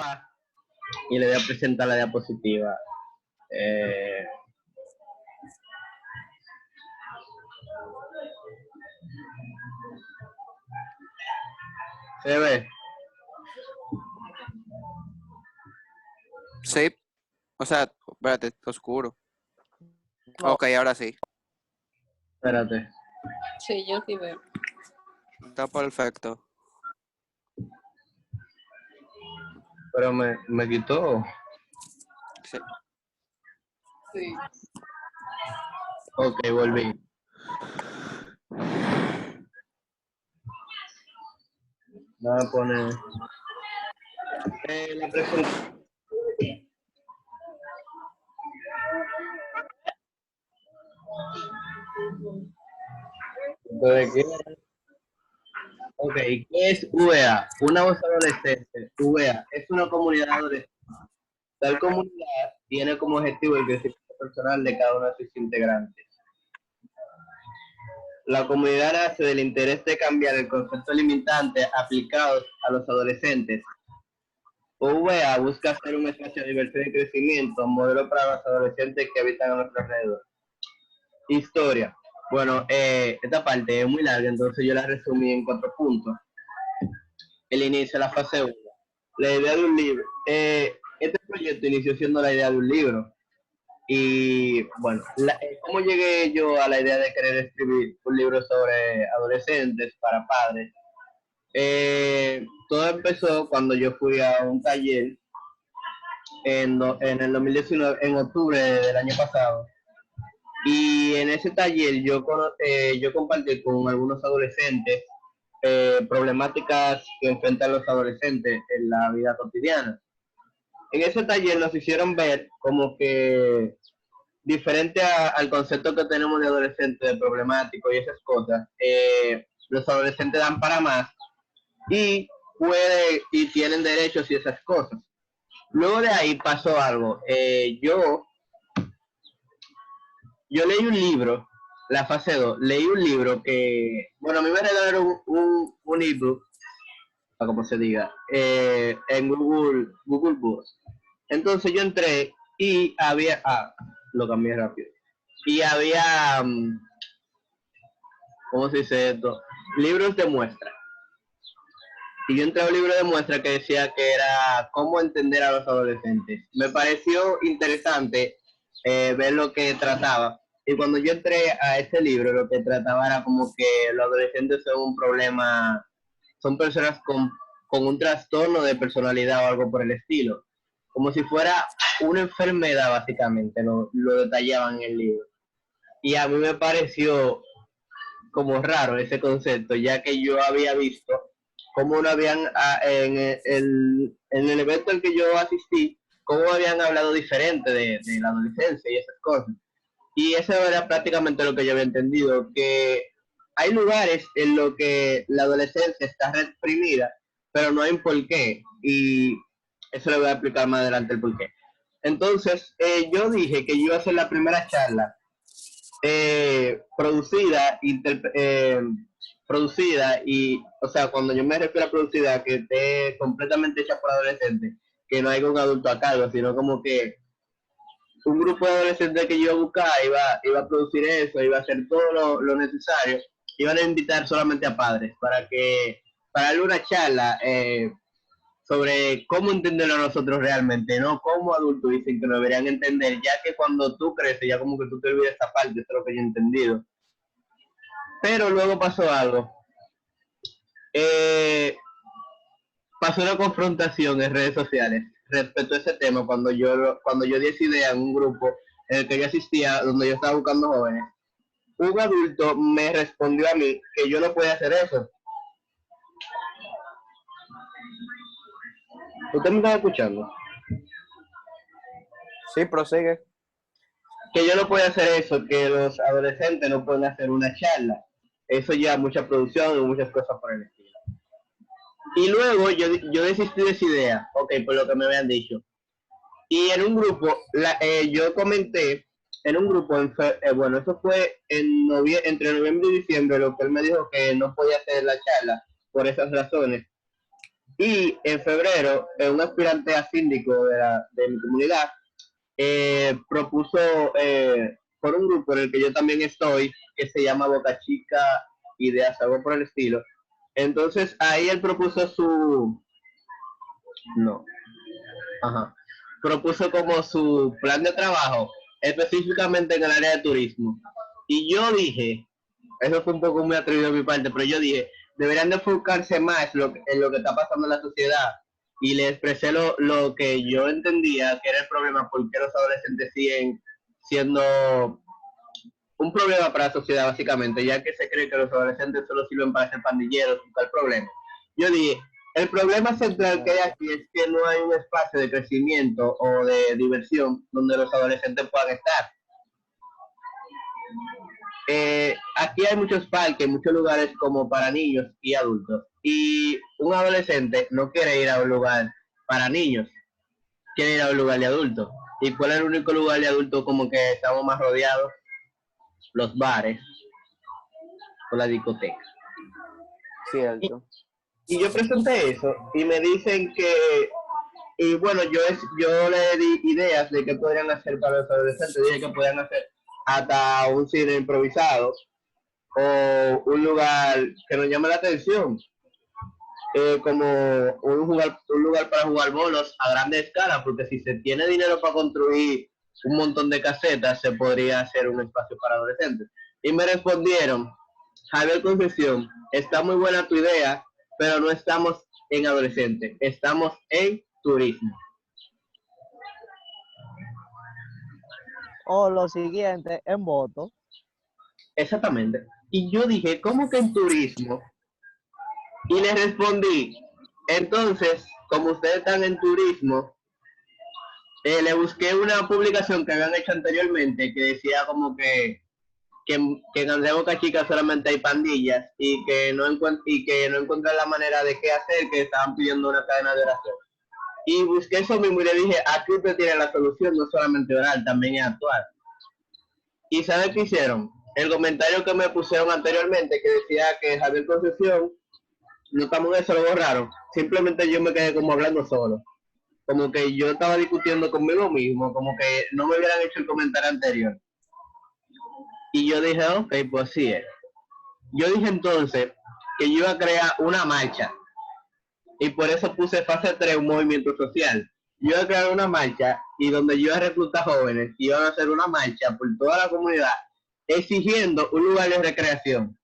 grabar y le voy a presentar la diapositiva. ¿Se ve? Sí. O sea, espérate, está oscuro. No. Ok, ahora sí. Espérate. Sí, yo sí veo. Está perfecto. Pero me quitó. Sí. Sí. Ok, volví. Voy a poner la presentación. Ok, ¿qué es VA? Una voz adolescente. VA es una comunidad adolescente. Tal comunidad tiene como objetivo el crecimiento personal de cada uno de sus integrantes. La comunidad nace del interés de cambiar el concepto limitante aplicados a los adolescentes. VA busca ser un espacio de diversión y crecimiento, un modelo para los adolescentes que habitan a nuestro alrededor. Historia. Bueno, esta parte es muy larga, entonces yo la resumí en 4 puntos. El inicio de la fase 1. La idea de un libro. Este proyecto inició siendo la idea de un libro. Y bueno, ¿cómo llegué yo a la idea de querer escribir un libro sobre adolescentes para padres? Todo empezó cuando yo fui a un taller en el 2019, en octubre del año pasado. Y en ese taller yo compartí con algunos adolescentes problemáticas que enfrentan los adolescentes en la vida cotidiana. En ese taller nos hicieron ver como que diferente al concepto que tenemos de adolescente, de problemático y esas cosas, los adolescentes dan para más y tienen derechos y esas cosas. Luego de ahí pasó algo. Yo leí un libro, la fase 2, leí un libro que, bueno, a mí me regalaron un ebook, para como se diga, en Google Books. Entonces yo entré y había, lo cambié rápido, y había, ¿cómo se dice esto? Libros de muestra. Y yo entré a un libro de muestra que decía que era cómo entender a los adolescentes. Me pareció interesante ver lo que trataba. Y cuando yo entré a ese libro, lo que trataba era como que los adolescentes son un problema, son personas con un trastorno de personalidad o algo por el estilo. Como si fuera una enfermedad, básicamente, lo detallaban en el libro. Y a mí me pareció como raro ese concepto, ya que yo había visto cómo no habían, en el evento al que yo asistí, cómo habían hablado diferente de la adolescencia y esas cosas. Y eso era prácticamente lo que yo había entendido, que hay lugares en los que la adolescencia está reprimida, pero no hay un porqué. Y eso le voy a explicar más adelante el porqué. Entonces, yo dije que yo iba a hacer la primera charla producida y, o sea, cuando yo me refiero a producida, que esté completamente hecha por adolescentes, que no hay un adulto a cargo, sino como que un grupo de adolescentes que yo buscaba iba a producir eso, iba a hacer todo lo necesario, iban a invitar solamente a padres para darle una charla sobre cómo entenderlo a nosotros realmente, no como adultos dicen que lo deberían entender, ya que cuando tú creces, ya como que tú te olvidas esa parte, eso es lo que yo he entendido. Pero luego pasó algo. Pasó una confrontación en redes sociales respecto a ese tema cuando yo di esa idea en un grupo en el que yo asistía, donde yo estaba buscando jóvenes. Un adulto me respondió a mí que yo no podía hacer eso. ¿Usted me está escuchando? Sí, prosigue. Que yo no puedo hacer eso, que los adolescentes no pueden hacer una charla. Eso ya mucha producción y muchas cosas por el estilo. Y luego yo desistí de esa idea, ok, por lo que me habían dicho. Y en un grupo, yo comenté, en un grupo, bueno, eso fue entre noviembre y diciembre, lo que él me dijo que no podía hacer la charla por esas razones. Y en febrero, un aspirante a síndico de mi comunidad propuso por un grupo en el que yo también estoy, que se llama Boca Chica Ideas, algo por el estilo. Entonces ahí él propuso no, ajá, propuso como su plan de trabajo, específicamente en el área de turismo. Y yo dije, eso fue un poco muy atrevido de mi parte, pero yo dije, deberían de enfocarse más en lo que está pasando en la sociedad. Y le expresé lo que yo entendía que era el problema, porque los adolescentes siguen siendo un problema para la sociedad, básicamente, ya que se cree que los adolescentes solo sirven para ser pandilleros, buscar problemas. Yo dije, el problema central que hay aquí es que no hay un espacio de crecimiento o de diversión donde los adolescentes puedan estar. Aquí hay muchos parques, muchos lugares como para niños y adultos. Y un adolescente no quiere ir a un lugar para niños, quiere ir a un lugar de adultos. ¿Y cuál es el único lugar de adultos como que estamos más rodeados? Los bares o la discoteca. Cierto. Y yo presenté eso y me dicen que, y bueno, yo le di ideas de qué podrían hacer para los adolescentes. Dije que podían hacer hasta un cine improvisado o un lugar que nos llame la atención, como un lugar para jugar bolos a grande escala, porque si se tiene dinero para construir un montón de casetas, se podría hacer un espacio para adolescentes. Y me respondieron, Javier Concesión, está muy buena tu idea, pero no estamos en adolescentes, estamos en turismo. O lo siguiente, en voto. Exactamente. Y yo dije, ¿cómo que en turismo? Y le respondí, entonces, como ustedes están en turismo, le busqué una publicación que habían hecho anteriormente que decía como que en Andrea Boca Chica solamente hay pandillas y que no encuentran la manera de qué hacer, que estaban pidiendo una cadena de oración. Y busqué eso mismo y le dije, aquí usted tiene la solución, no solamente oral, también es actual. ¿Y saben qué hicieron? El comentario que me pusieron anteriormente que decía que Javier Concesión, no estamos en eso, lo borraron. Simplemente yo me quedé como hablando solo. Como que yo estaba discutiendo conmigo mismo, como que no me hubieran hecho el comentario anterior. Y yo dije, ok, pues sí es. Yo dije entonces que yo iba a crear una marcha. Y por eso puse fase 3, un movimiento social. Yo iba a crear una marcha y donde yo iba a reclutar jóvenes y iban a hacer una marcha por toda la comunidad exigiendo un lugar de recreación.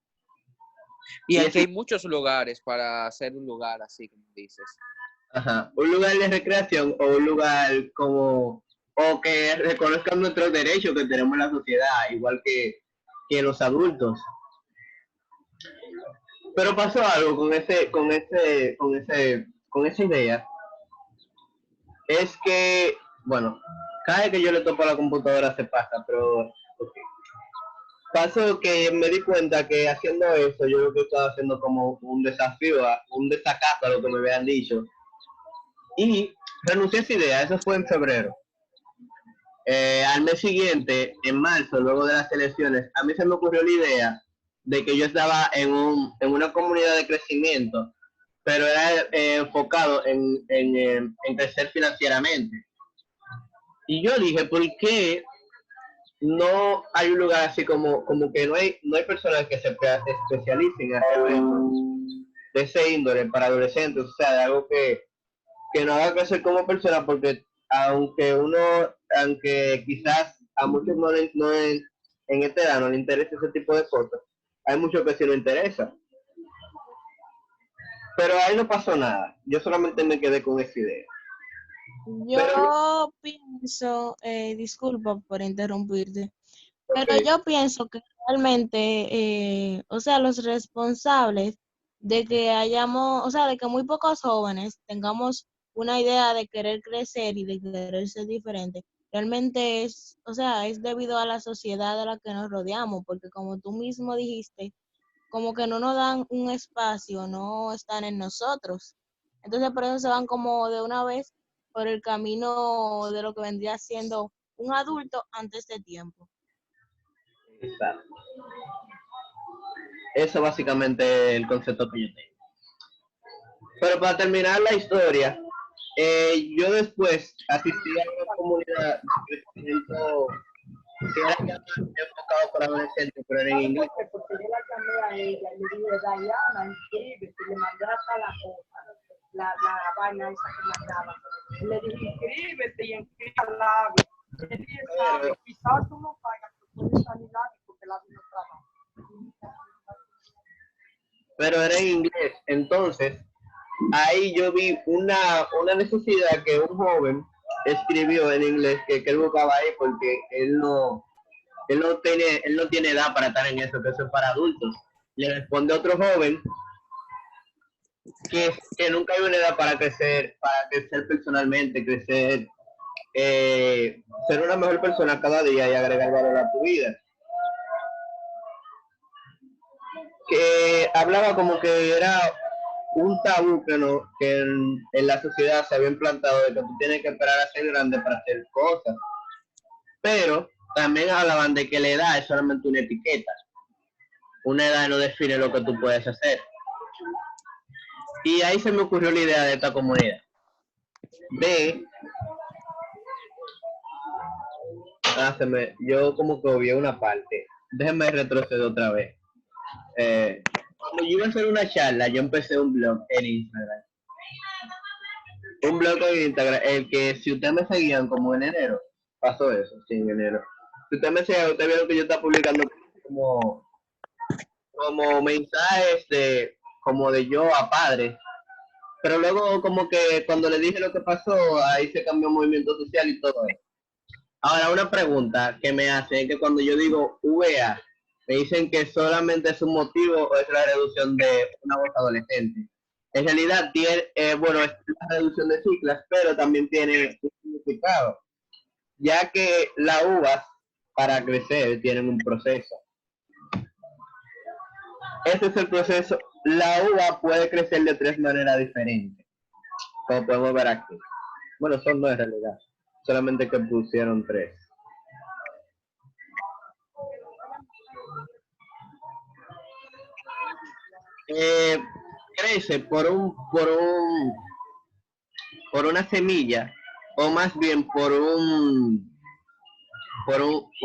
Y aquí hay muchos lugares para hacer un lugar así, como dices. Ajá, un lugar de recreación o un lugar como, o que reconozcan nuestros derechos que tenemos en la sociedad, igual que los adultos. Pero pasó algo con esa idea. Es que, bueno, cada vez que yo le topo a la computadora se pasa, pero okay. Pasó que me di cuenta que haciendo eso, yo lo que estaba haciendo como un desafío, un desacato a lo que me habían dicho. Y renuncié a esa idea, eso fue en febrero. Al mes siguiente, en marzo, luego de las elecciones, a mí se me ocurrió la idea de que yo estaba en una comunidad de crecimiento, pero era enfocado en crecer financieramente. Y yo dije, ¿por qué no hay un lugar así como que no hay personas que se especialicen en hacer eventos de ese índole para adolescentes? O sea, de algo que nos haga crecer como persona, porque aunque quizás a muchos en esta edad no le interesa ese tipo de cosas, hay muchos que sí lo interesa. Pero ahí no pasó nada, yo solamente me quedé con esa idea. Yo pienso, disculpa por interrumpirte, pero Okay. yo pienso que realmente, o sea, los responsables de que hayamos, o sea, de que muy pocos jóvenes tengamos una idea de querer crecer y de querer ser diferente, realmente es, o sea, es debido a la sociedad a la que nos rodeamos, porque como tú mismo dijiste, como que no nos dan un espacio, no están en nosotros. Entonces por eso se van como de una vez por el camino de lo que vendría siendo un adulto antes de tiempo. Exacto. Eso básicamente es el concepto que yo tengo. Pero para terminar la historia, yo después asistí a una comunidad de crecimiento que era ya más enfocado para adolescentes, pero era en inglés. Porque yo la llamé a ella y le dije, Diana, inscríbete, le mandé hasta la cosa, la vaina esa que mandaba. Y le dije, inscríbete y inscríbete al labio. Le dije, ¿sabes? Quizás tú no pagas, pero puedes salir labio porque el labio no trabaja. Pero era en inglés. Entonces, ahí yo vi una necesidad que un joven escribió en inglés que él buscaba ahí porque él no tiene edad para estar en eso, que eso es para adultos. Le responde otro joven que nunca hay una edad para crecer personalmente, crecer, ser una mejor persona cada día y agregar valor a tu vida. Que hablaba como que era un tabú que en la sociedad se había implantado de que tú tienes que esperar a ser grande para hacer cosas. Pero también hablaban de que la edad es solamente una etiqueta. Una edad no define lo que tú puedes hacer. Y ahí se me ocurrió la idea de esta comunidad. Yo como que obvié una parte. Déjenme retroceder otra vez. Cuando yo iba a hacer una charla, yo empecé un blog en Instagram. Un blog en Instagram, el que si ustedes me seguían como en enero, pasó eso, sí, en enero. Si ustedes me seguían, ustedes vieron que yo estaba publicando como mensajes como de yo a padres. Pero luego como que cuando le dije lo que pasó, ahí se cambió el movimiento social y todo eso. Ahora, una pregunta que me hacen es que cuando yo digo VA, me dicen que solamente es un motivo o es la reducción de una voz adolescente. En realidad, es la reducción de ciclas, pero también tiene un significado, ya que las uvas para crecer tienen un proceso. Este es el proceso. La uva puede crecer de 3 maneras diferentes, como podemos ver aquí. Bueno, son 2 en realidad, solamente que pusieron 3. Crece por una semilla, o más bien por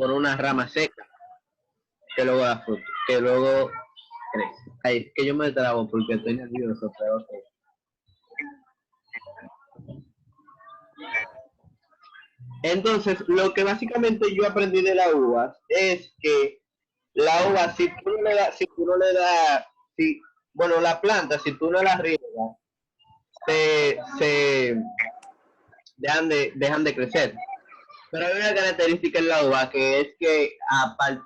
una rama seca, que luego da fruto, que luego crece. Ay, es que yo me trabo porque estoy nervioso, pero okay. Entonces, lo que básicamente yo aprendí de la uva es que la uva, la planta, si tú no la riegas, dejan de crecer. Pero hay una característica en la uva que es que aparte,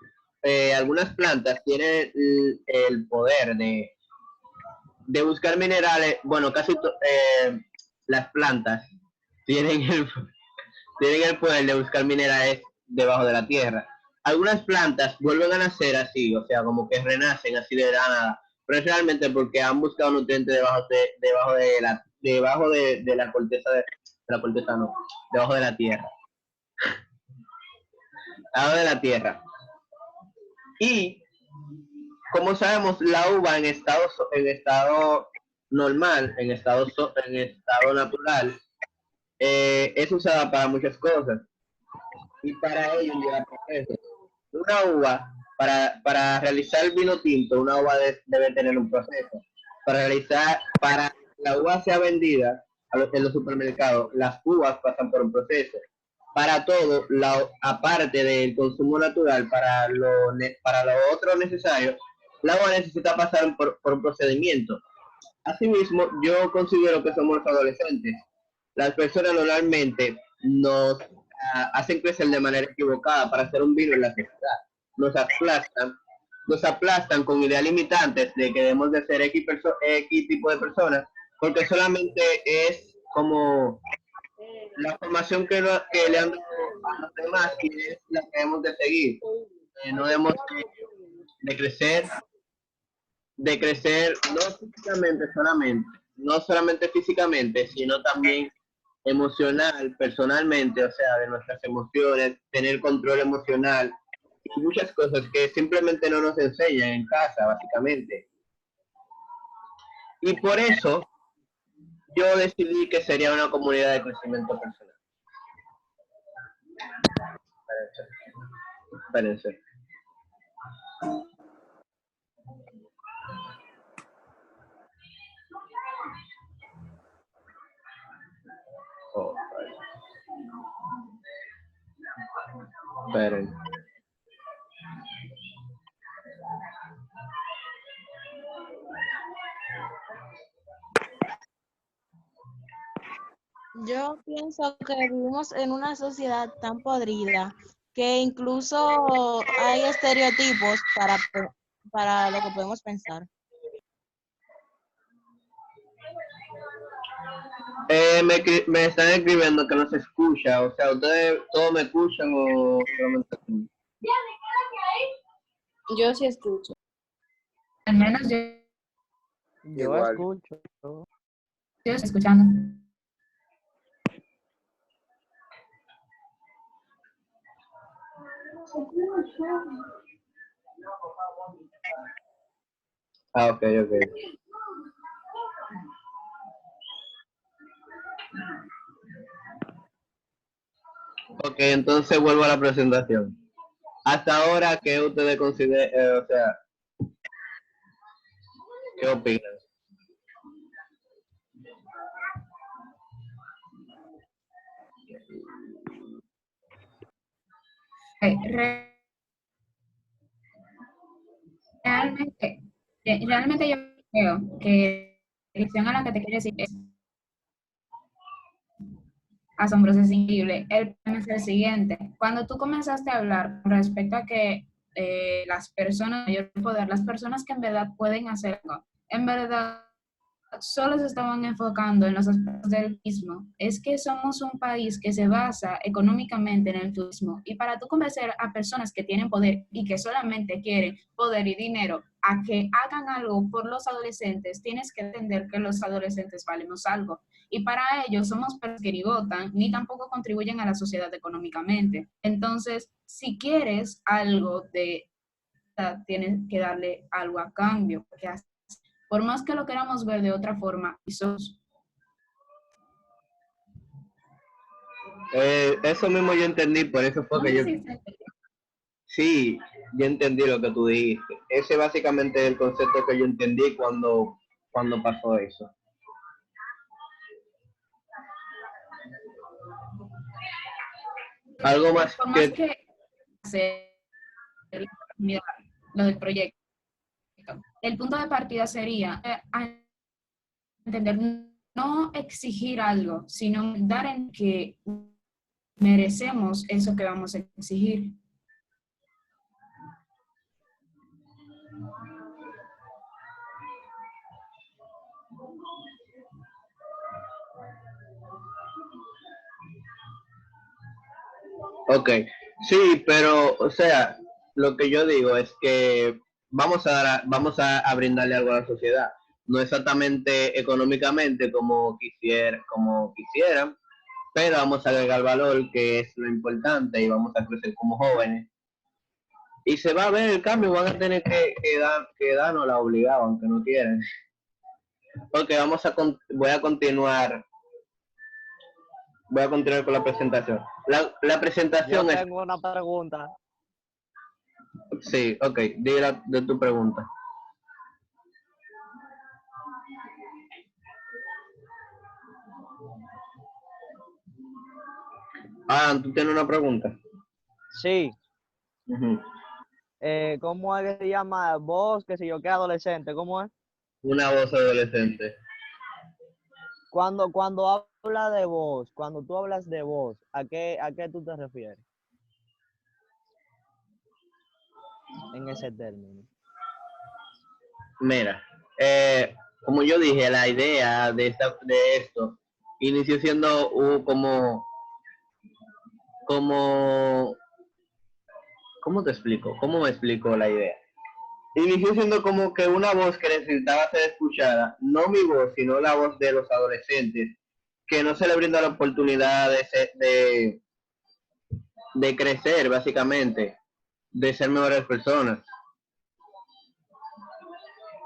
algunas plantas tienen el poder de buscar minerales. Bueno, las plantas tienen el poder de buscar minerales debajo de la tierra. Algunas plantas vuelven a nacer así, o sea, como que renacen así de la nada, pero es realmente porque han buscado nutrientes debajo de la corteza debajo de la tierra. Debajo de la tierra. Y como sabemos, la uva en estado normal, en estado natural, es usada para muchas cosas. Y para ello lleva procesos. Una uva, para realizar el vino tinto, una uva debe tener un proceso. Para la uva sea vendida en los supermercados, las uvas pasan por un proceso. Para todo, aparte del consumo natural, para lo otro necesario, la uva necesita pasar por un procedimiento. Asimismo, yo considero que somos los adolescentes. Las personas normalmente nos hacen crecer de manera equivocada para hacer un vino en la sociedad. Nos aplastan con ideas limitantes de que debemos de ser X tipo de personas, porque solamente es como la formación que le han dado a los demás y es la que debemos de seguir. No debemos de crecer no solamente físicamente, sino también emocional, personalmente, o sea, de nuestras emociones, tener control emocional y muchas cosas que simplemente no nos enseñan en casa, básicamente. Y por eso yo decidí que sería una comunidad de crecimiento personal. Espérense. Oh, esperen. Yo pienso que vivimos en una sociedad tan podrida que incluso hay estereotipos para lo que podemos pensar. Me están escribiendo que no se escucha, o sea, ¿ustedes todos me escuchan o solamente tú? Yo sí escucho. Al menos yo Igual. escucho. estoy escuchando. Ah, ok. Ok, entonces vuelvo a la presentación. Hasta ahora, ¿qué ustedes consideran, o sea, qué opinan? Realmente yo creo que la dirección a la que te quieres ir es asombrosa, es increíble. El problema es el siguiente. Cuando tú comenzaste a hablar con respecto a que las personas, mayor poder, las personas que en verdad pueden hacer algo, en verdad solo se estaban enfocando en los aspectos del turismo. Es que somos un país que se basa económicamente en el turismo, y para tú convencer a personas que tienen poder y que solamente quieren poder y dinero a que hagan algo por los adolescentes, tienes que entender que los adolescentes valemos algo, y para ellos somos personas que ni votan ni tampoco contribuyen a la sociedad económicamente. Entonces, si quieres algo tienes que darle algo a cambio, porque por más que lo queramos ver de otra forma, y somos. Eso mismo yo entendí, por eso fue que yo... Sí, yo entendí lo que tú dijiste. Ese básicamente es el concepto que yo entendí cuando pasó eso. Algo más Por más que hacer lo del proyecto, el punto de partida sería entender, no exigir algo, sino dar en que merecemos eso que vamos a exigir. Ok, sí, pero, o sea, lo que yo digo es que vamos a brindarle algo a la sociedad, no exactamente económicamente como quisieran, pero vamos a agregar valor, que es lo importante, y vamos a crecer como jóvenes. Y se va a ver el cambio, van a tener que darnos la obligada, aunque no quieran. Porque voy a continuar con la presentación. La presentación Yo tengo una pregunta. Sí, ok, di de tu pregunta. Ah, ¿tú tienes una pregunta? Sí. Ujú. ¿Cómo es que se llama? Vos, qué sé yo, qué adolescente, ¿cómo es? Una voz adolescente. Cuando habla de vos, cuando tú hablas de vos, ¿a qué tú te refieres? En ese término. Mira, como yo dije, la idea de esto inició siendo ¿cómo te explico? ¿Cómo me explico la idea? Inició siendo como que una voz que necesitaba ser escuchada, no mi voz, sino la voz de los adolescentes, que no se le brinda la oportunidad de crecer, básicamente, de ser mejores personas.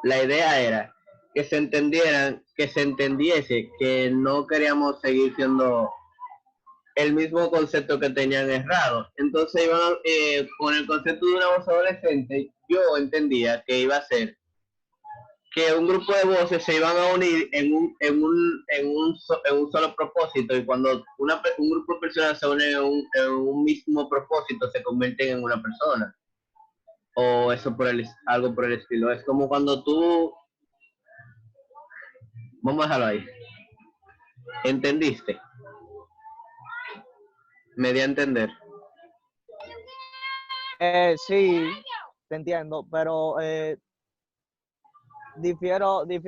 La idea era que se entendieran, que se entendiese que no queríamos seguir siendo el mismo concepto que tenían errado. Entonces con el concepto de una voz adolescente, yo entendía que iba a ser que un grupo de voces se iban a unir en un solo propósito, y cuando un grupo de personas se une en un mismo propósito, se convierten en una persona. O eso algo por el estilo. Es como cuando tú... Vamos a dejarlo ahí. ¿Entendiste? Me di a entender. Sí, te entiendo, pero difiero de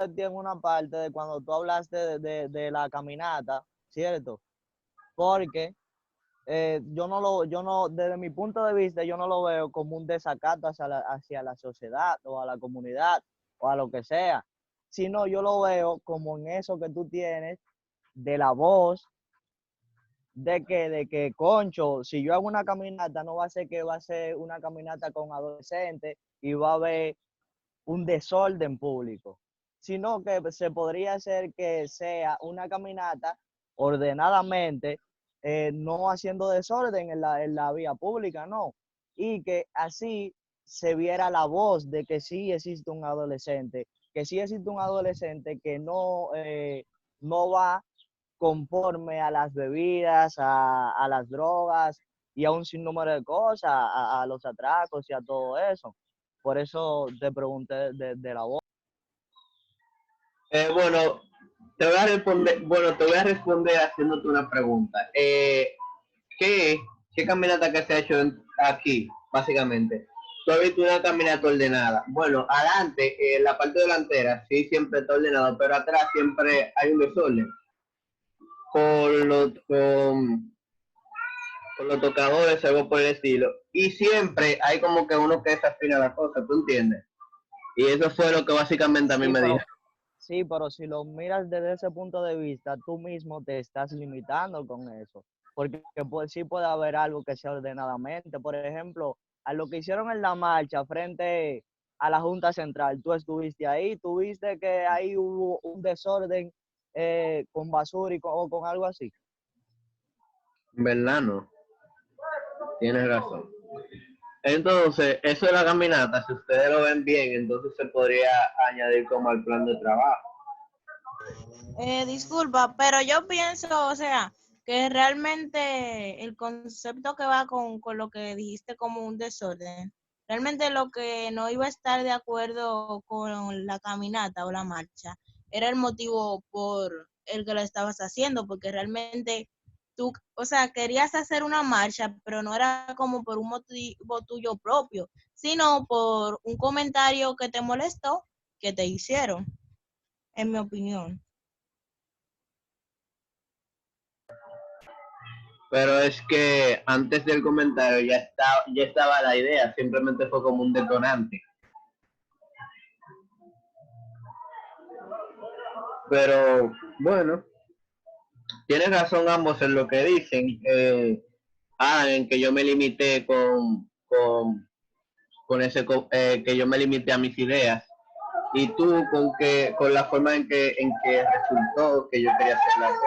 ti en una parte de cuando tú hablaste de la caminata, ¿cierto? Porque desde mi punto de vista, yo no lo veo como un desacato hacia la sociedad o a la comunidad o a lo que sea, sino yo lo veo como en eso que tú tienes de la voz, de que, concho, si yo hago una caminata, no va a ser que va a ser una caminata con adolescentes y va a haber un desorden público, sino que se podría hacer que sea una caminata ordenadamente, no haciendo desorden en la vía pública, no, y que así se viera la voz de que sí existe un adolescente, que no va conforme a las bebidas, a las drogas y a un sinnúmero de cosas, a los atracos y a todo eso. Por eso te pregunté de la voz. Bueno, te voy a responder haciéndote una pregunta. ¿Qué caminata que se ha hecho aquí, básicamente? Tú has visto una caminata ordenada. Bueno, adelante, la parte delantera, sí, siempre está ordenado, pero atrás siempre hay un desorden. Con los tocadores, algo por el estilo. Y siempre hay como que uno que desafina la cosa, ¿tú entiendes? Y eso fue lo que básicamente a mí me dijo. Sí, pero si lo miras desde ese punto de vista, tú mismo te estás limitando con eso. Porque pues, sí puede haber algo que sea ordenadamente. Por ejemplo, a lo que hicieron en la marcha frente a la Junta Central, tú estuviste ahí, tú viste que ahí hubo un desorden con basura o con algo así. ¿Verdad? No. Tienes razón. Entonces, eso de la caminata, si ustedes lo ven bien, entonces se podría añadir como al plan de trabajo. Disculpa, pero yo pienso, o sea, que realmente el concepto que va con lo que dijiste como un desorden, realmente lo que no iba a estar de acuerdo con la caminata o la marcha era el motivo por el que lo estabas haciendo, porque realmente tú, o sea, querías hacer una marcha, pero no era como por un motivo tuyo propio, sino por un comentario que te molestó, que te hicieron, en mi opinión. Pero es que antes del comentario ya estaba la idea, simplemente fue como un detonante. Pero bueno, tienes razón ambos en lo que dicen. En que yo me limité con ese que yo me limité a mis ideas, y tú con la forma en que resultó que yo quería hacer la cosa.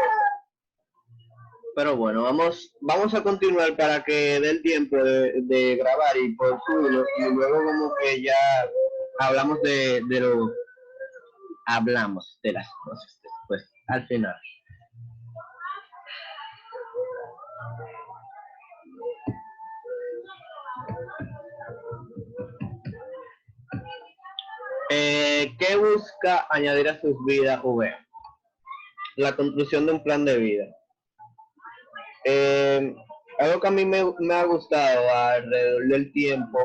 Pero bueno, vamos a continuar para que dé el tiempo de grabar y por subirlo, y luego como que ya hablamos hablamos de las cosas después, al final. ¿Qué busca añadir a sus vidas UV? La construcción de un plan de vida. Algo que a mí me ha gustado alrededor del tiempo,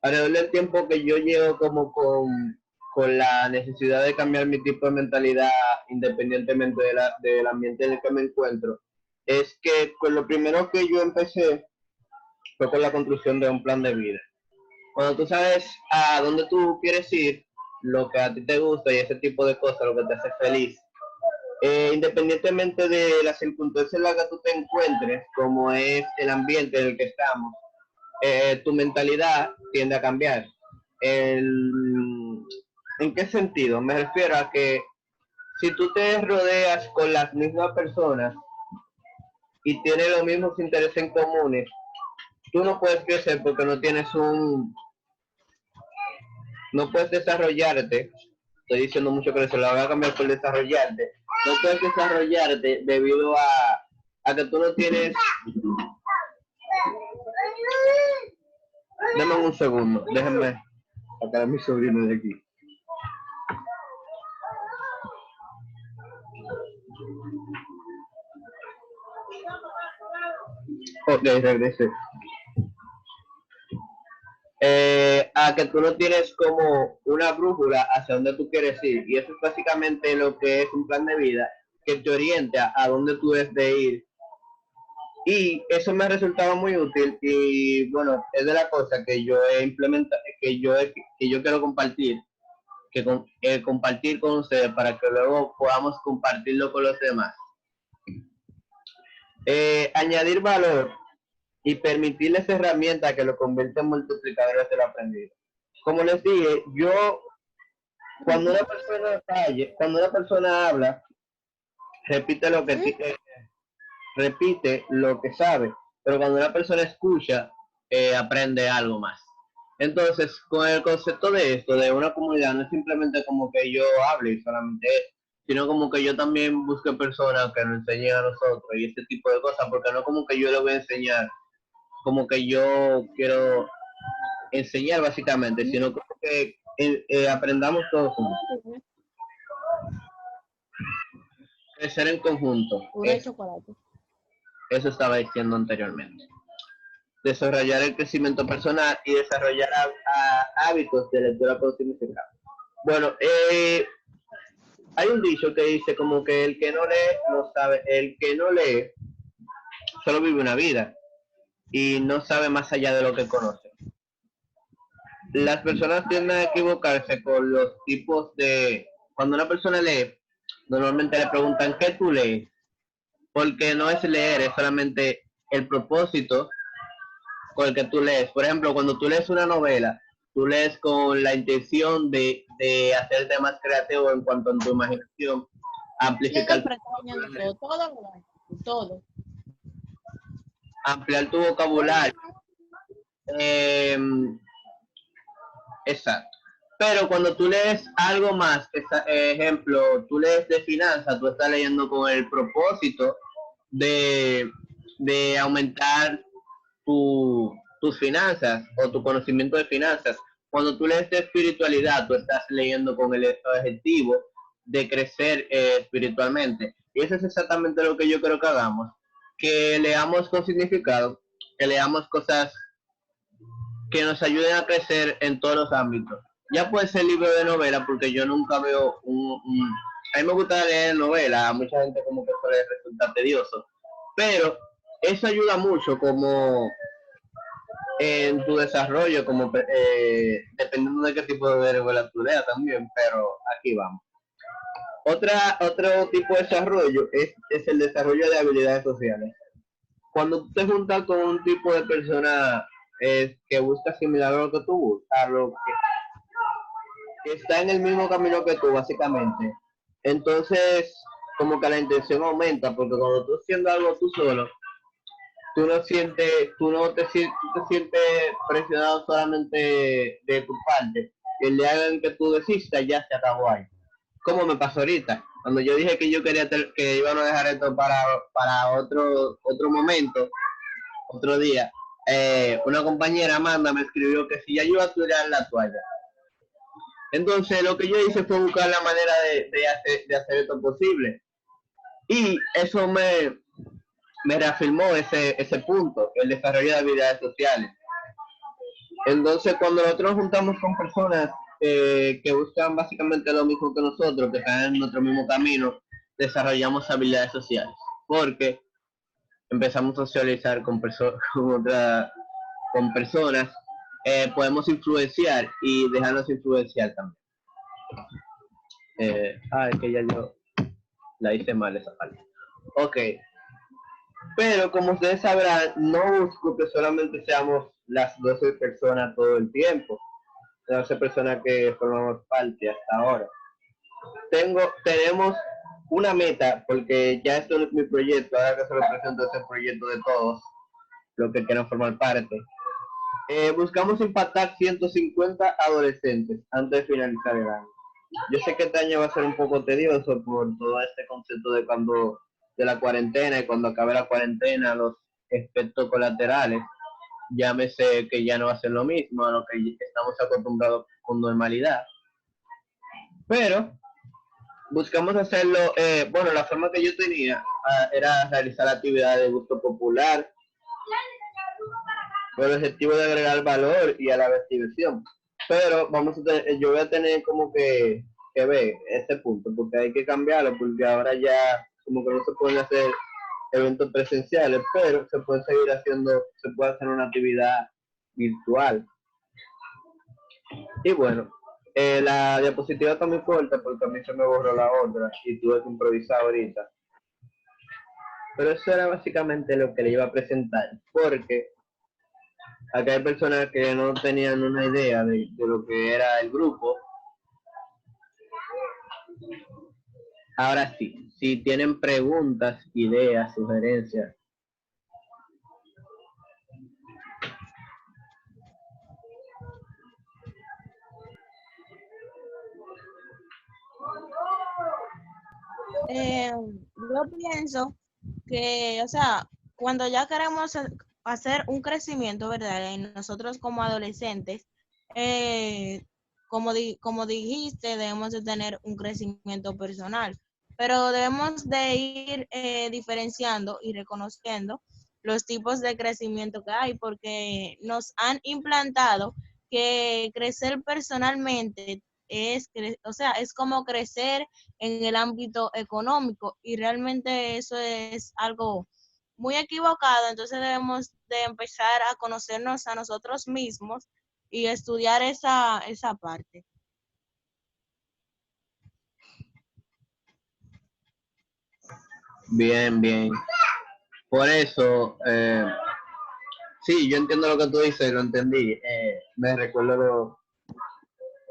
alrededor del tiempo que yo llevo como con la necesidad de cambiar mi tipo de mentalidad independientemente del ambiente en el que me encuentro, es que pues, lo primero que yo empecé fue con la construcción de un plan de vida. Cuando tú sabes a dónde tú quieres ir, lo que a ti te gusta y ese tipo de cosas, lo que te hace feliz, independientemente de las circunstancias en las que tú te encuentres, como es el ambiente en el que estamos, tu mentalidad tiende a cambiar. ¿En qué sentido? Me refiero a que si tú te rodeas con las mismas personas y tienes los mismos intereses en comunes, tú no puedes crecer porque no puedes desarrollarte. Estoy diciendo mucho que se lo voy a cambiar por desarrollarte. No puedes desarrollarte debido a que tú no tienes. Dame un segundo, déjenme sacar a mi sobrino de aquí. Ok, regresé. A que tú no tienes como una brújula hacia dónde tú quieres ir, y eso es básicamente lo que es un plan de vida que te orienta a dónde tú debes de ir, y eso me ha resultado muy útil. Y bueno, es de la cosa que yo he implementado, que yo quiero compartir, compartir con ustedes para que luego podamos compartirlo con los demás. Añadir valor y permitirles herramientas que lo convierten en multiplicadores del aprendido. Como les dije, cuando una persona habla, repite lo que sabe, pero cuando una persona escucha, aprende algo más. Entonces, con el concepto de esto, de una comunidad, no es simplemente como que yo hable y solamente sino como que yo también busque personas que nos enseñen a nosotros y este tipo de cosas, porque no como que yo le voy a enseñar como que yo quiero enseñar básicamente, sino como que aprendamos todos juntos. Crecer en conjunto. Eso estaba diciendo anteriormente. Desarrollar el crecimiento personal y desarrollar hábitos de lectura con significado. Bueno, hay un dicho que dice como que el que no lee no sabe, el que no lee solo vive una vida y no sabe más allá de lo que conoce. Las personas tienden a equivocarse con los tipos de... Cuando una persona lee, normalmente le preguntan ¿qué tú lees? Porque no es leer, es solamente el propósito con el que tú lees. Por ejemplo, cuando tú lees una novela, tú lees con la intención de hacerte más creativo en cuanto a tu imaginación, amplificar todo. Ampliar tu vocabulario. Exacto. Pero cuando tú lees algo más, ejemplo, tú lees de finanzas, tú estás leyendo con el propósito de aumentar tus finanzas o tu conocimiento de finanzas. Cuando tú lees de espiritualidad, tú estás leyendo con el objetivo de crecer espiritualmente. Y eso es exactamente lo que yo creo que hagamos. Que leamos con significado, que leamos cosas que nos ayuden a crecer en todos los ámbitos. Ya puede ser libro de novela, porque yo nunca veo a mí me gusta leer novela, a mucha gente como que suele resultar tedioso, pero eso ayuda mucho como en tu desarrollo, como dependiendo de qué tipo de novela tú leas también, pero aquí vamos. Otro tipo de desarrollo es el desarrollo de habilidades sociales. Cuando tú te juntas con un tipo de persona que busca similar a lo que tú buscas, a lo que está en el mismo camino que tú, básicamente, entonces como que la intención aumenta, porque cuando tú haciendo algo tú solo, tú te sientes presionado solamente de tu parte. El día en que tú desistas ya se acabó ahí. Como me pasó ahorita, cuando yo dije que yo quería que iban a dejar esto para otro momento, otro día, una compañera, Amanda, me escribió que si ya yo iba a tirar la toalla. Entonces lo que yo hice fue buscar la manera de hacer esto posible. Y eso me reafirmó ese punto, el desarrollo de habilidades sociales. Entonces cuando nosotros nos juntamos con personas que buscan básicamente lo mismo que nosotros, que están en nuestro mismo camino, desarrollamos habilidades sociales, porque empezamos a socializar con personas, podemos influenciar y dejarnos influenciar también. Que ya yo la hice mal esa parte. Ok. Pero como ustedes sabrán, no busco que solamente seamos las 12 personas todo el tiempo. las 11 personas que formamos parte hasta ahora. Tenemos una meta, porque ya esto no es mi proyecto, ahora que se lo presento es el proyecto de todos los que quieran formar parte. Buscamos impactar 150 adolescentes antes de finalizar el año. Yo sé que este año va a ser un poco tedioso por todo este concepto de la cuarentena, y cuando acabe la cuarentena los efectos colaterales, llámese que ya no va a ser lo mismo a lo que estamos acostumbrados con normalidad. Pero buscamos hacerlo, bueno, la forma que yo tenía era realizar actividades de gusto popular, con el objetivo de agregar valor y a la diversión. Pero yo voy a tener como que ver ese punto, porque hay que cambiarlo, porque ahora ya como que no se pueden hacer eventos presenciales, pero se puede seguir haciendo, se puede hacer una actividad virtual. Y bueno, la diapositiva está muy corta porque a mí se me borró la otra y tuve que improvisar ahorita. Pero eso era básicamente lo que le iba a presentar, porque acá hay personas que no tenían una idea de lo que era el grupo. Ahora sí, si tienen preguntas, ideas, sugerencias. Yo pienso que, o sea, cuando ya queremos hacer un crecimiento, ¿verdad? En nosotros como adolescentes, como dijiste, debemos de tener un crecimiento personal, pero debemos de ir diferenciando y reconociendo los tipos de crecimiento que hay, porque nos han implantado que crecer personalmente o sea, es como crecer en el ámbito económico, y realmente eso es algo muy equivocado. Entonces debemos de empezar a conocernos a nosotros mismos y estudiar esa parte. Bien, bien. Por eso, sí, yo entiendo lo que tú dices, lo entendí.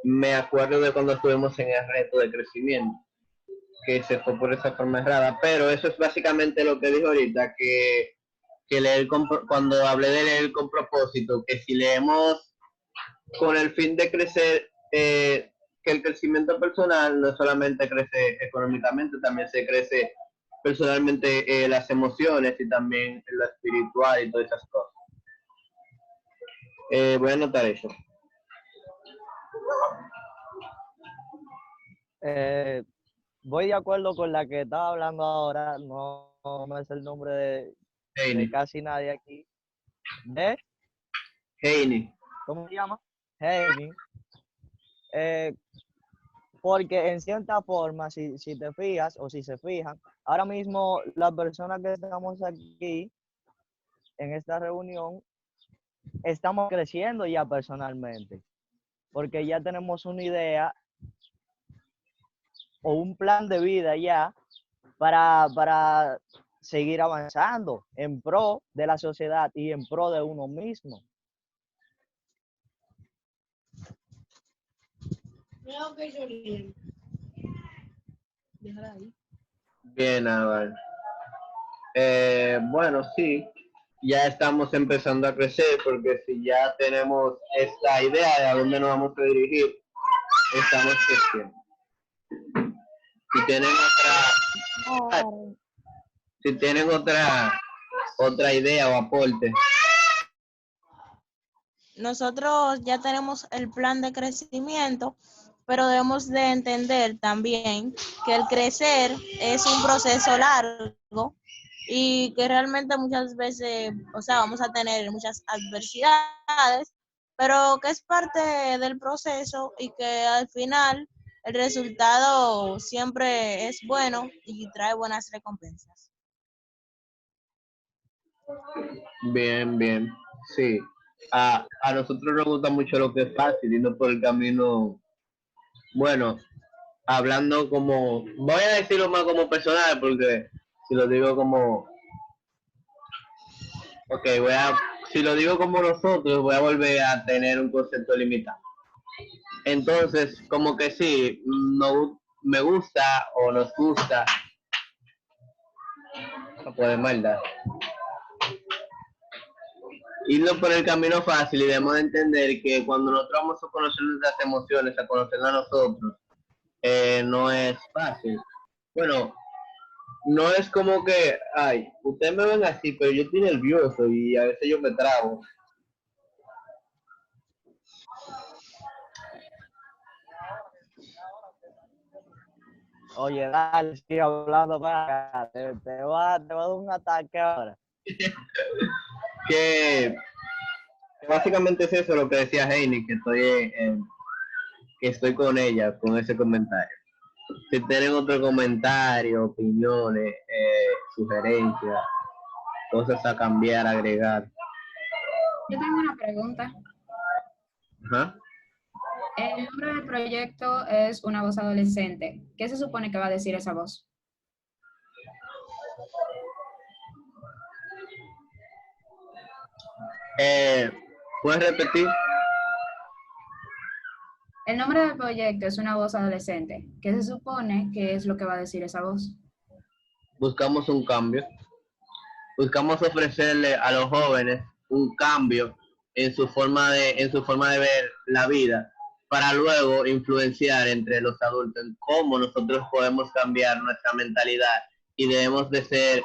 Me acuerdo de cuando estuvimos en el reto de crecimiento, que se fue por esa forma errada, pero eso es básicamente lo que dijo ahorita, que cuando hablé de leer con propósito, que si leemos con el fin de crecer, que el crecimiento personal no solamente crece económicamente, también se crece personalmente, las emociones y también lo espiritual y todas esas cosas. Voy a anotar eso. Voy de acuerdo con la que estaba hablando ahora, no es el nombre de casi nadie aquí. ¿De? Heini. ¿Cómo se llama? Heini. Porque en cierta forma, si te fijas o si se fijan, ahora mismo las personas que estamos aquí en esta reunión, estamos creciendo ya personalmente, porque ya tenemos una idea o un plan de vida ya para seguir avanzando en pro de la sociedad y en pro de uno mismo. Bien, Aval. Bueno, sí, ya estamos empezando a crecer, porque si ya tenemos esta idea de a dónde nos vamos a dirigir, estamos creciendo. Si tienen otra idea o aporte. Nosotros ya tenemos el plan de crecimiento, pero debemos de entender también que el crecer es un proceso largo y que realmente muchas veces, o sea, vamos a tener muchas adversidades, pero que es parte del proceso y que al final el resultado siempre es bueno y trae buenas recompensas. Bien, bien, sí. A nosotros nos gusta mucho lo que es fácil y no por el camino. Bueno, hablando como, voy a decirlo más como personal, porque si lo digo como, si lo digo como nosotros, voy a volver a tener un concepto limitado. Entonces, como que sí, no me gusta o nos gusta, no puede maldad, irnos por el camino fácil y debemos de entender que cuando nosotros vamos a conocer nuestras emociones, a conocernos a nosotros, no es fácil. Bueno, no es como que, ay, ustedes me ven así, pero yo estoy nervioso y a veces yo me trago. Oye, dale, sigue hablando para acá. Te va a dar un ataque ahora. Que básicamente es eso lo que decía Heini, que estoy con ella, con ese comentario. Si tienen otro comentario, opiniones, sugerencias, cosas a cambiar, agregar. Yo tengo una pregunta. Ajá. El nombre del proyecto es Una Voz Adolescente. ¿Qué se supone que va a decir esa voz? ¿Puedes repetir? El nombre del proyecto es Una Voz Adolescente. ¿Qué se supone que es lo que va a decir esa voz? Buscamos un cambio. Buscamos ofrecerle a los jóvenes un cambio en su forma de ver la vida, para luego influenciar entre los adultos en cómo nosotros podemos cambiar nuestra mentalidad y debemos de ser,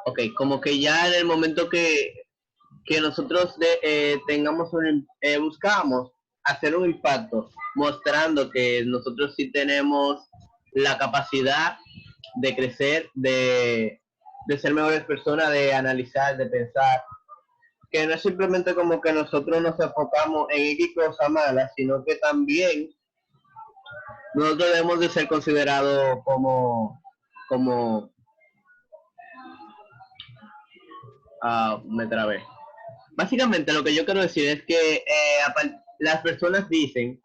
ok, como que ya en el momento que nosotros buscamos hacer un impacto, mostrando que nosotros sí tenemos la capacidad de crecer, de ser mejores personas, de analizar, de pensar, que no es simplemente como que nosotros nos enfocamos en X cosa mala, sino que también nosotros debemos de ser considerados como, me trabé. Básicamente lo que yo quiero decir es que las personas dicen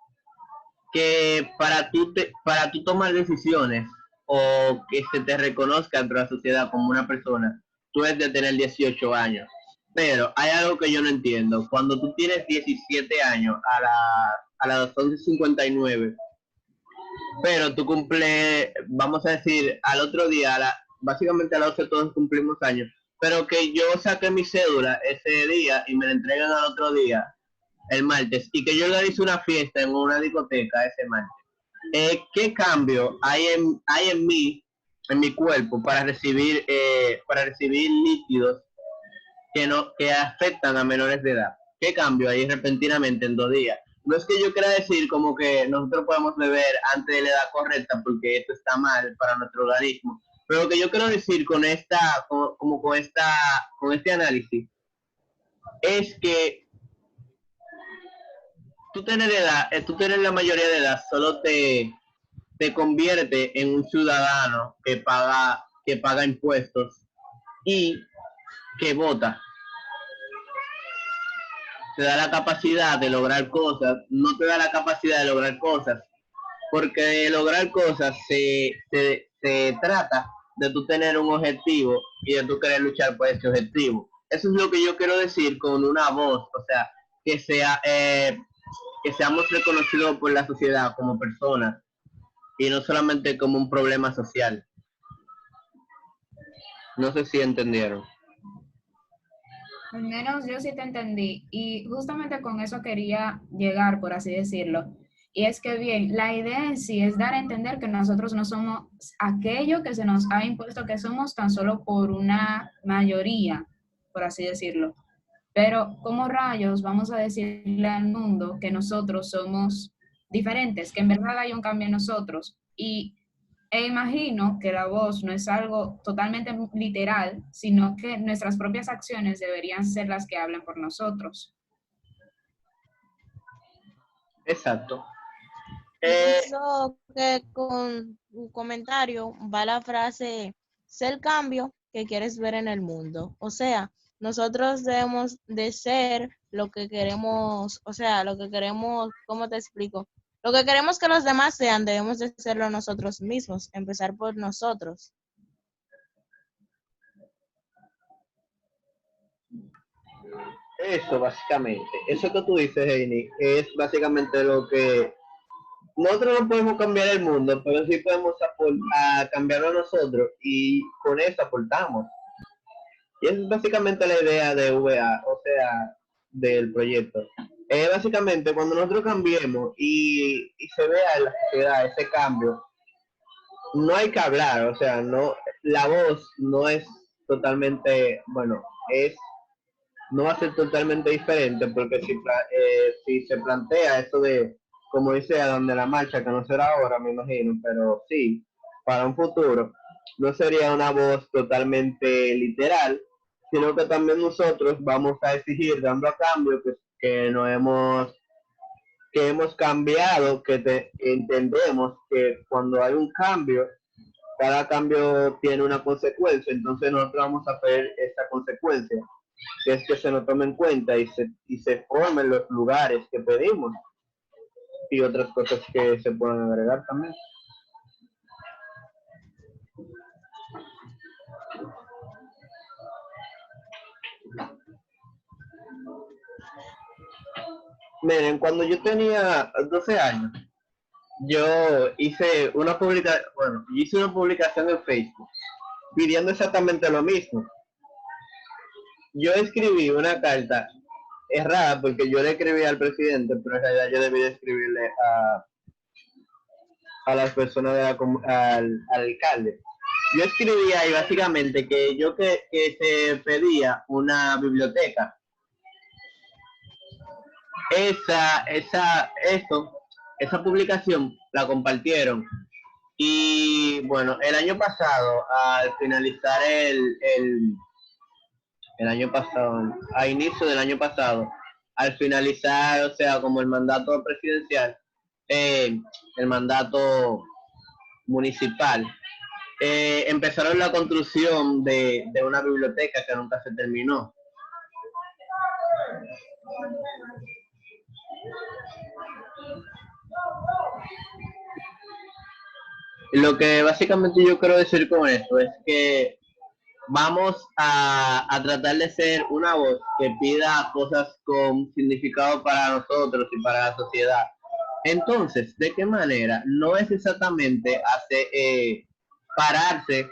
que para tú tomar decisiones o que se te reconozca entre la sociedad como una persona, tú debes de tener 18 años. Pero hay algo que yo no entiendo. Cuando tú tienes 17 años a las 11:59, pero tú cumples, vamos a decir, al otro día, básicamente a las 12 todos cumplimos años, pero que yo saqué mi cédula ese día y me la entregan al otro día, el martes, y que yo le hice una fiesta en una discoteca ese martes. ¿Qué cambio hay en mí, en mi cuerpo, para recibir líquidos que afectan a menores de edad? ¿Qué cambio hay repentinamente en 2 días? No es que yo quiera decir como que nosotros podemos beber antes de la edad correcta porque esto está mal para nuestro organismo, pero lo que yo quiero decir con con este análisis es que tú tener la mayoría de edad solo te convierte en un ciudadano que paga impuestos y que vota. Te da la capacidad de lograr cosas, no te da la capacidad de lograr cosas, porque de lograr cosas se trata de tú tener un objetivo y de tú querer luchar por ese objetivo. Eso es lo que yo quiero decir con una voz, o sea, que que seamos reconocidos por la sociedad como personas y no solamente como un problema social. No sé si entendieron. Al menos yo sí te entendí y justamente con eso quería llegar, por así decirlo. Y es que bien, la idea en sí es dar a entender que nosotros no somos aquello que se nos ha impuesto que somos tan solo por una mayoría, por así decirlo. Pero ¿cómo rayos vamos a decirle al mundo que nosotros somos diferentes, que en verdad hay un cambio en nosotros? E imagino que la voz no es algo totalmente literal, sino que nuestras propias acciones deberían ser las que hablen por nosotros. Exacto. Pienso que con tu comentario va la frase, sé el cambio que quieres ver en el mundo. O sea, nosotros debemos de ser lo que queremos, o sea, lo que queremos, ¿cómo te explico? Lo que queremos que los demás sean, debemos de serlo nosotros mismos, empezar por nosotros. eso básicamente, eso que tú dices, Heini, es básicamente lo que nosotros no podemos cambiar el mundo, pero sí podemos a cambiarlo nosotros y con eso aportamos. Y es básicamente la idea de VA, o sea, del proyecto. Básicamente, cuando nosotros cambiemos y se vea en la sociedad ese cambio, no hay que hablar, o sea, no, la voz no es totalmente, bueno, no va a ser totalmente diferente, porque si se plantea eso de, como dice Adán de la Marcha, que no será ahora, me imagino, pero sí, para un futuro, no sería una voz totalmente literal, sino que también nosotros vamos a exigir, dando a cambio que no que hemos cambiado, entendemos que cuando hay un cambio, cada cambio tiene una consecuencia, entonces nosotros vamos a ver esa consecuencia, que es que se nos tome en cuenta y se formen los lugares que pedimos y otras cosas que se pueden agregar también. Miren, cuando yo tenía 12 años, yo hice una publicación en Facebook pidiendo exactamente lo mismo. Yo escribí una carta errada porque yo le escribí al presidente, pero en realidad yo debí de escribirle a las personas al alcalde. Yo escribía ahí básicamente que se pedía una biblioteca. Esa publicación la compartieron. Y bueno, el año pasado, al finalizar el año pasado, a inicio del año pasado, al finalizar, o sea, como el mandato presidencial, el mandato municipal, empezaron la construcción de una biblioteca que nunca se terminó. Lo que básicamente yo quiero decir con esto es que vamos a tratar de ser una voz que pida cosas con significado para nosotros y para la sociedad. Entonces, ¿de qué manera? No es exactamente pararse,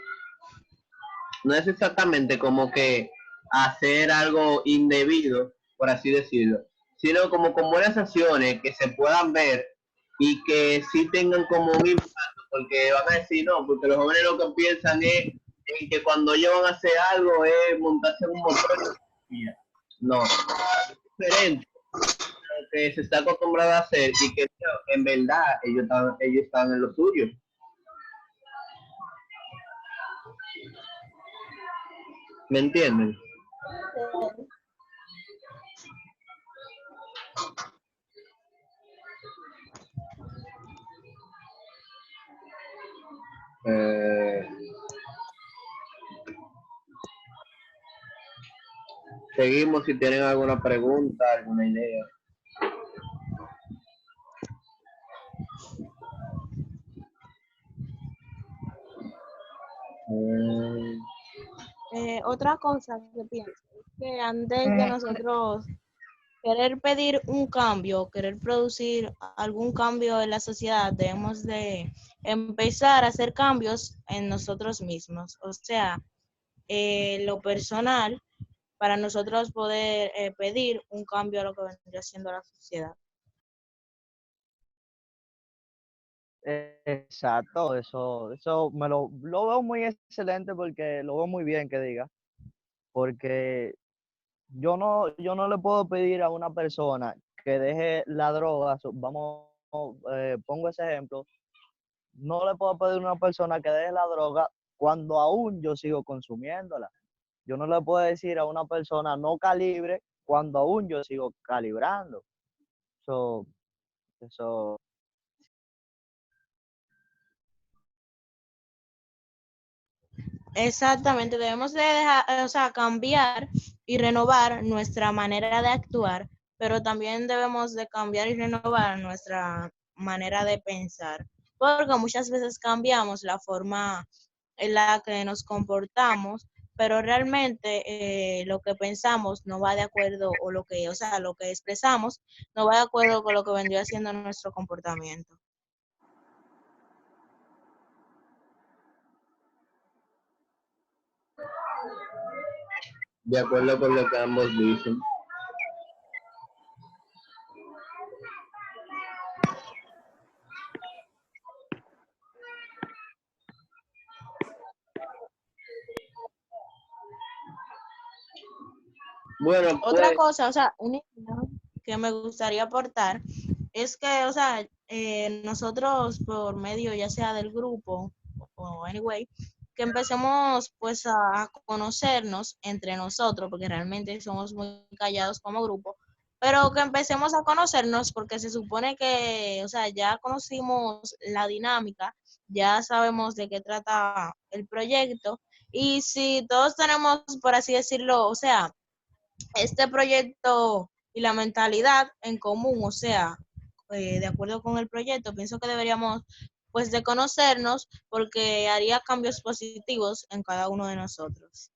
no es exactamente como que hacer algo indebido, por así decirlo, sino como con buenas acciones que se puedan ver y que sí tengan como un impacto, porque van a decir no, porque los jóvenes lo que piensan es en que cuando ellos van a hacer algo es montarse en un motor. No, es diferente lo que se está acostumbrado a hacer y que en verdad ellos están en lo suyo. ¿Me entienden? Seguimos si tienen alguna pregunta, alguna idea. Otra cosa que pienso es que antes de nosotros querer pedir un cambio, querer producir algún cambio en la sociedad, debemos de empezar a hacer cambios en nosotros mismos. O sea, lo personal, para nosotros poder pedir un cambio a lo que vendría siendo la sociedad. Exacto, eso lo veo muy excelente porque lo veo muy bien que diga, porque yo no le puedo pedir a una persona que deje la droga, pongo ese ejemplo, no le puedo pedir a una persona que deje la droga cuando aún yo sigo consumiéndola. Yo no le puedo decir a una persona no calibre cuando aún yo sigo calibrando. Eso. Exactamente, debemos de dejar, o sea, cambiar y renovar nuestra manera de actuar, pero también debemos de cambiar y renovar nuestra manera de pensar, porque muchas veces cambiamos la forma en la que nos comportamos pero realmente lo que pensamos no va de acuerdo, o lo que, o sea, lo que expresamos no va de acuerdo con lo que vendría siendo nuestro comportamiento. De acuerdo con lo que ambos dicen. Bueno, Otra pues, cosa, o sea, una idea que me gustaría aportar es que, o sea, nosotros por medio ya sea del grupo o anyway, que empecemos pues a conocernos entre nosotros, porque realmente somos muy callados como grupo, pero que empecemos a conocernos porque se supone que, o sea, ya conocimos la dinámica, ya sabemos de qué trata el proyecto, y si todos tenemos, por así decirlo, o sea, este proyecto y la mentalidad en común, o sea, de acuerdo con el proyecto, pienso que deberíamos pues de conocernos porque haría cambios positivos en cada uno de nosotros.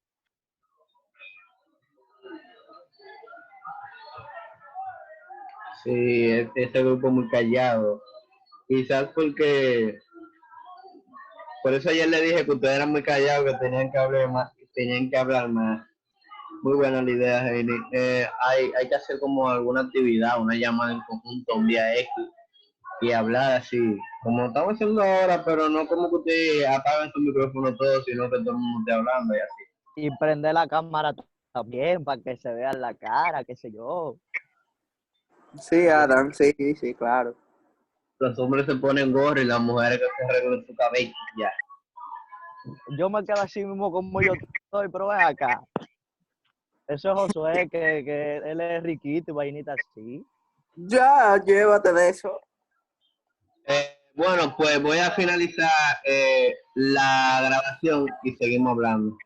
sí, ese grupo muy callado. Quizás porque, por eso ayer le dije que ustedes eran muy callados, que tenían que hablar más, tenían que hablar más. Muy buena la idea, Heidi. Hay que hacer como alguna actividad, una llamada en conjunto, un día X, y hablar así, como estamos haciendo ahora, pero no como que usted apaga su micrófono todo, sino que todo el mundo esté hablando y así. Y prende la cámara también para que se vea la cara, qué sé yo. Sí, Adam, sí, sí, claro. Los hombres se ponen gorro y las mujeres que se arreglan su cabello, ya. Yo me quedo así mismo como yo estoy, pero ven acá. Eso es Josué, que él es riquito y vainita así. Ya, llévate de eso. Bueno, pues voy a finalizar la grabación y seguimos hablando.